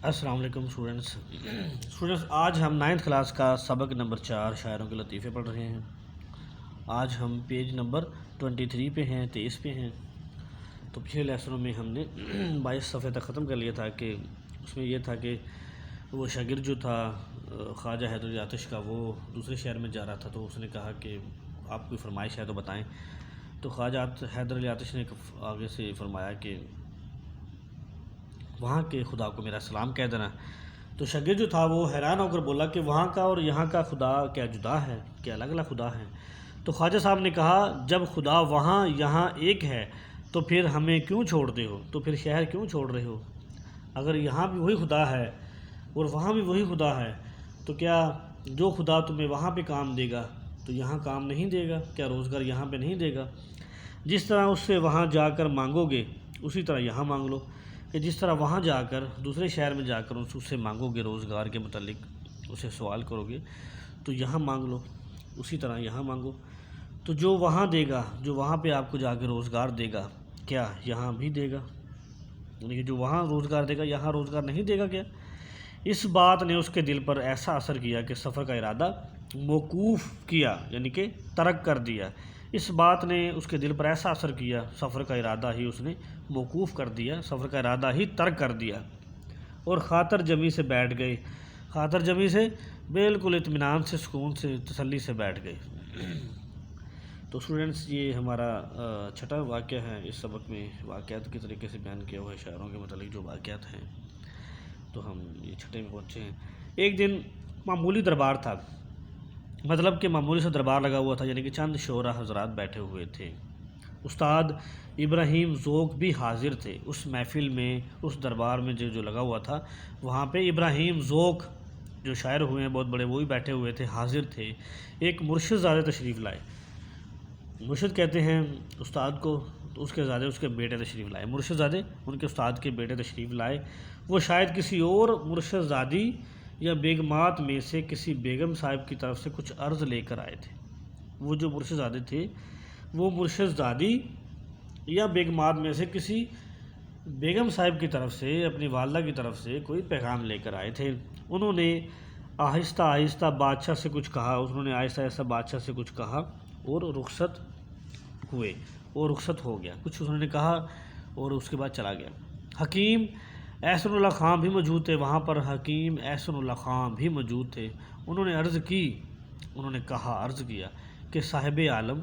السلام علیکم اسٹوڈنٹس آج ہم 9th کلاس کا سبق نمبر 4 شاعروں کے لطیفے پڑھ رہے ہیں۔ آج ہم پیج نمبر 23 پہ ہیں، 23 پہ ہیں۔ تو پچھلے لیسنوں میں ہم نے 22 صفحے تک ختم کر لیا تھا کہ اس میں یہ تھا کہ وہ شاگرد جو تھا خواجہ حیدر علی آتش کا، وہ دوسرے شہر میں جا رہا تھا، تو اس نے کہا کہ آپ کوئی فرمائش ہے تو بتائیں۔ تو خواجہ حیدر علی آتش نے آگے سے فرمایا کہ وہاں کے خدا کو میرا سلام کہہ دینا۔ تو شاگرد جو تھا وہ حیران ہو کر بولا کہ وہاں کا اور یہاں کا خدا کیا جدا ہے، کیا الگ الگ خدا ہیں؟ تو خواجہ صاحب نے کہا جب خدا وہاں یہاں ایک ہے تو پھر ہمیں کیوں چھوڑتے ہو، تو پھر شہر کیوں چھوڑ رہے ہو؟ اگر یہاں بھی وہی خدا ہے اور وہاں بھی وہی خدا ہے تو کیا جو خدا تمہیں وہاں پہ کام دے گا تو یہاں کام نہیں دے گا؟ کیا روزگار یہاں پہ نہیں دے گا؟ جس طرح اس سے وہاں جا کر مانگو گے اسی طرح یہاں مانگ لو، کہ جس طرح وہاں جا کر دوسرے شہر میں جا کر اس سے مانگو گے، روزگار کے متعلق اسے سوال کرو گے تو یہاں مانگ لو، اسی طرح یہاں مانگو۔ تو جو وہاں دے گا، جو وہاں پہ آپ کو جا کے روزگار دے گا، کیا یہاں بھی دے گا؟ یعنی کہ جو وہاں روزگار دے گا یہاں روزگار نہیں دے گا کیا؟ اس بات نے اس کے دل پر ایسا اثر کیا کہ سفر کا ارادہ موقوف کیا، یعنی کہ ترک کر دیا۔ اس بات نے اس کے دل پر ایسا اثر کیا، سفر کا ارادہ ہی اس نے موقوف کر دیا، سفر کا ارادہ ہی ترک کر دیا، اور خاطر جمی سے بیٹھ گئے۔ خاطر جمی سے بالکل اطمینان سے، سکون سے، تسلی سے بیٹھ گئے۔ تو اسٹوڈنٹس یہ ہمارا چھٹا واقعہ ہے۔ اس سبق میں واقعات کے طریقے سے بیان کیا ہوا ہے، شاعروں کے متعلق جو واقعات ہیں، تو ہم یہ چھٹے میں پہنچے ہیں۔ ایک دن معمولی دربار تھا، مطلب کہ معمولی سے دربار لگا ہوا تھا، یعنی کہ چند شعراء حضرات بیٹھے ہوئے تھے۔ استاد ابراہیم ذوق بھی حاضر تھے اس محفل میں، اس دربار میں جو لگا ہوا تھا وہاں پہ ابراہیم ذوق جو شاعر ہوئے ہیں بہت بڑے، وہ بھی بیٹھے ہوئے تھے، حاضر تھے۔ ایک مرشد زادے تشریف لائے۔ مرشد کہتے ہیں استاد کو، تو اس کے زادے اس کے بیٹے تشریف لائے۔ مرشد زادے ان کے استاد کے بیٹے تشریف لائے۔ وہ شاید کسی اور مرشد زادی یا بیگمات میں سے کسی بیگم صاحب کی طرف سے کچھ عرض لے کر آئے تھے۔ وہ جو مرشد زادے تھے وہ مرشد زادی یا بیگمات میں سے کسی بیگم صاحب کی طرف سے، اپنی والدہ کی طرف سے کوئی پیغام لے کر آئے تھے۔ انہوں نے آہستہ آہستہ بادشاہ سے کچھ کہا، آہستہ آہستہ بادشاہ سے کچھ کہا اور رخصت ہوئے، اور رخصت ہو گیا۔ کچھ انہوں نے کہا اور اس کے بعد چلا گیا۔ حکیم احسن اللہ خان بھی موجود تھے وہاں پر، حکیم احسن اللہ خان بھی موجود تھے۔ انہوں نے عرض کی، انہوں نے کہا، عرض کیا کہ صاحب عالم،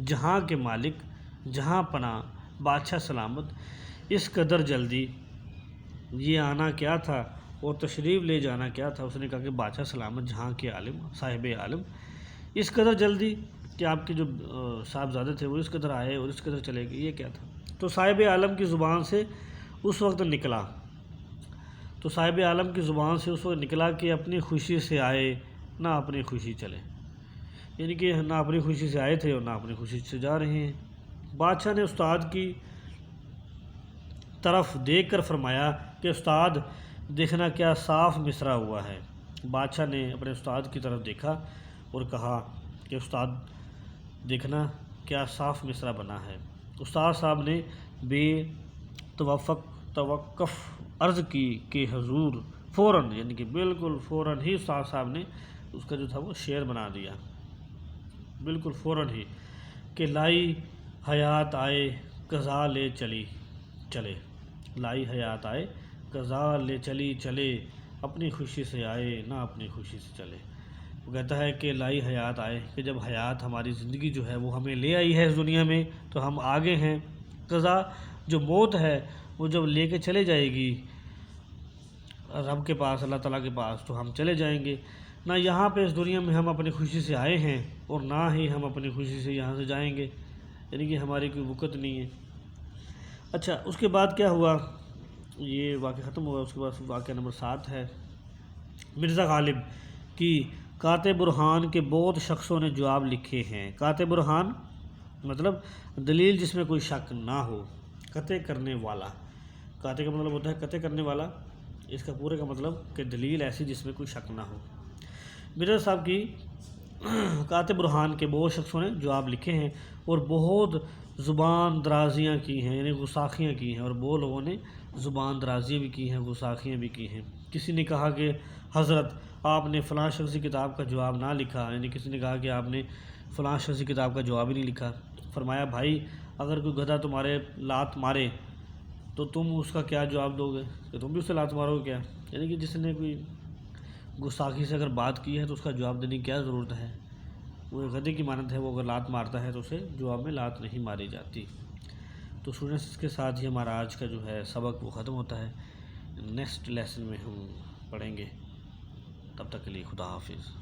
جہاں کے مالک، جہاں پناہ، بادشاہ سلامت، اس قدر جلدی یہ آنا کیا تھا اور تشریف لے جانا کیا تھا؟ اس نے کہا کہ بادشاہ سلامت، جہاں کے عالم، صاحب عالم، اس قدر جلدی کہ آپ کے جو صاحبزادے تھے وہ اس قدر آئے اور اس قدر چلے گئے، یہ کیا تھا؟ تو صاحب عالم کی زبان سے اس وقت نکلا، تو صاحب عالم کی زبان سے اس وقت نکلا کہ اپنی خوشی سے آئے نہ اپنی خوشی چلے، یعنی کہ نہ اپنی خوشی سے آئے تھے اور نہ اپنی خوشی سے جا رہے ہیں۔ بادشاہ نے استاد کی طرف دیکھ کر فرمایا کہ استاد دیکھنا کیا صاف مصرع ہوا ہے۔ بادشاہ نے اپنے استاد کی طرف دیکھا اور کہا کہ استاد دیکھنا کیا صاف مصرع بنا ہے۔ استاد صاحب نے بے توقف عرض کی کہ حضور، فوراً، یعنی کہ بالکل فوراً ہی استاد صاحب نے اس کا جو تھا وہ شعر بنا دیا، بالکل فوراً ہی، کہ لائی حیات آئے قضا لے چلی چلے، لائی حیات آئے قضا لے چلی چلے، اپنی خوشی سے آئے نہ اپنی خوشی سے چلے۔ وہ کہتا ہے کہ لائی حیات آئے، کہ جب حیات ہماری زندگی جو ہے وہ ہمیں لے آئی ہے اس دنیا میں تو ہم آگے ہیں، قضا جو موت ہے وہ جب لے کے چلے جائے گی رب کے پاس، اللہ تعالیٰ کے پاس، تو ہم چلے جائیں گے۔ نہ یہاں پہ اس دنیا میں ہم اپنی خوشی سے آئے ہیں اور نہ ہی ہم اپنی خوشی سے یہاں سے جائیں گے، یعنی کہ ہماری کوئی وقت نہیں ہے۔ اچھا، اس کے بعد کیا ہوا؟ یہ واقعہ ختم ہوا۔ اس کے بعد واقعہ نمبر 7 ہے۔ مرزا غالب کی قاطع برہان کے بہت شخصوں نے جواب لکھے ہیں۔ قاطع برہان مطلب دلیل جس میں کوئی شک نہ ہو، قطع کرنے والا۔ قاطع کا مطلب ہوتا ہے قطع کرنے والا، اس کا پورے کا مطلب کہ دلیل ایسی جس میں کوئی شک نہ ہو۔ مرزا صاحب کی قاطع برہان کے بہت شخصوں نے جواب لکھے ہیں اور بہت زبان درازیاں کی ہیں، یعنی گستاخیاں کی ہیں، اور وہ لوگوں نے زبان درازیاں بھی کی ہیں، گستاخیاں بھی کی ہیں۔ کسی نے کہا کہ حضرت آپ نے فلاں شخصی کتاب کا جواب نہ لکھا، یعنی کسی نے کہا کہ آپ نے فلاں شخصی کتاب کا جواب ہی نہیں لکھا۔ فرمایا بھائی اگر کوئی گدھا تمہارے لات مارے تو تم اس کا کیا جواب دو گے؟ کہ تم بھی اسے لات مارو گے کیا؟ یعنی کہ جس نے کوئی گستاخی سے اگر بات کی ہے تو اس کا جواب دینے کی کیا ضرورت ہے؟ وہ گدھے کی مانند ہے، وہ اگر لات مارتا ہے تو اسے جواب میں لات نہیں ماری جاتی۔ تو اسٹوڈنٹس اس کے ساتھ ہی ہمارا آج کا جو ہے سبق وہ ختم ہوتا ہے۔ نیکسٹ لیسن میں ہم پڑھیں گے، تب تک کے لیے خدا حافظ۔